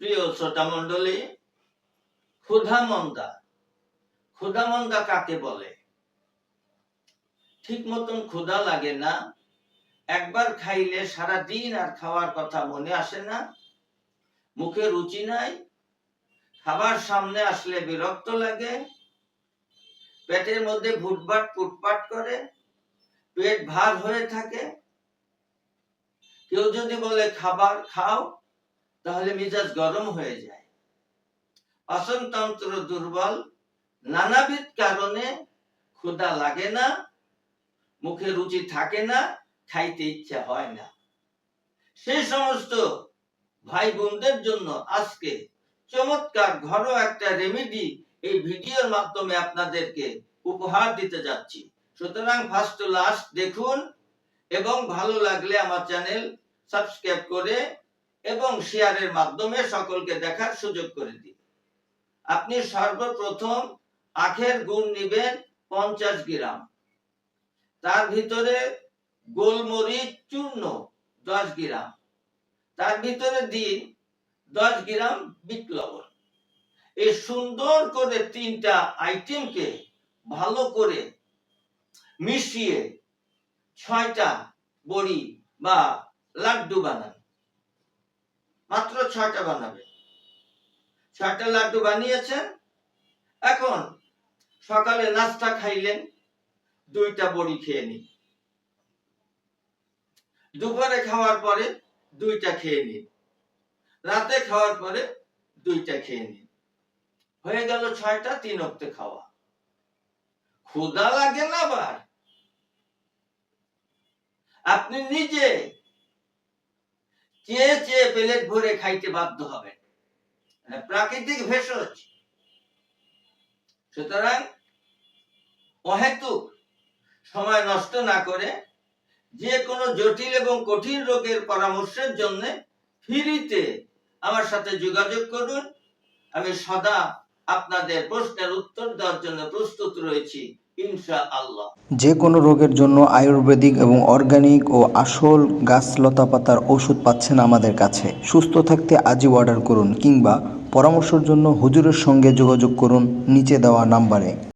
প্রিয় শ্রোতা মণ্ডলী, ক্ষুধামন্দা কাকে বলে? ঠিক মতন ক্ষুধা লাগে না, একবার খাইলে সারা দিন আর খাওয়ার কথা মনে আসে না, মুখে রুচি নাই, খাবার সামনে আসলে বিরক্ত লাগে, পেটের মধ্যে ভুটভাট ফুটপাট করে, পেট ভার হয়ে থাকে। কেউ যদি বলে খাবার খাও, তাহলে মেজাজ গরম হয়ে যায়। পাচনতন্ত্র দুর্বল, নানাবিধ কারণে ক্ষুধা লাগে না, মুখে রুচি থাকে না, খাইতে ইচ্ছা হয় না। সেই সমস্ত ভাই বোনদের জন্য আজকে চমৎকার ঘরোয়া একটা রেমেডি এই ভিডিওর মাধ্যমে আপনাদেরকে উপহার দিতে যাচ্ছি। সুতরাং ফার্স্ট টু লাস্ট দেখুন এবং ভালো লাগলে আমার চ্যানেল সাবস্ক্রাইব করে এবং শেয়ারের মাধ্যমে সকলকে দেখার সুযোগ করে দিন। আপনি সর্বপ্রথম আখের গুড় নেবেন 50 গ্রাম, তার ভিতরে গোলমরিচ চূর্ণ 10 গ্রাম, তার ভিতরে দিন 10 গ্রাম বিট লবণ। এই সুন্দর করে তিনটা আইটেমকে ভালো করে মিশিয়ে 6টা বড়ি বা লাড্ডু বানান। মাত্র 6টা বানাবে। 6টা লাড্ডু বানিয়েছেন। এখন সকালে নাস্তা খাইলেন, 2টা বড়ি খেয়ে নিন। দুপুরে খাওয়ার পরে 2টা খেয়ে নিন। রাতে খাওয়ার পরে 2টা খেয়ে নিন। হয়ে গেল 6টা, 3 ওয়াক্তে খাওয়া। ক্ষুধা লাগে না আবার? আপনি নিজে চেয়ে চেয়ে প্লেট ভরে খাইতে বাধ্য হবেন। প্রাকৃতিক ভেষজ। সুতরাং অহেতুক সময় নষ্ট না করে যে কোনো জটিল এবং কঠিন রোগের পরামর্শের জন্য ফ্রিতে আমার সাথে যোগাযোগ করুন। আমি সদা আপনাদের প্রশ্নের উত্তর দেওয়ার জন্য প্রস্তুত রয়েছি, ইনশাআল্লাহ। যে কোনো রোগের জন্য আয়ুর্বেদিক এবং অর্গানিক ও আসল গাছ লতাপাতার ওষুধ পাচ্ছেন আমাদের কাছে। সুস্থ থাকতে আজই অর্ডার করুন কিংবা পরামর্শের জন্য হুজুরের সঙ্গে যোগাযোগ করুন নিচে দেওয়া নাম্বারে।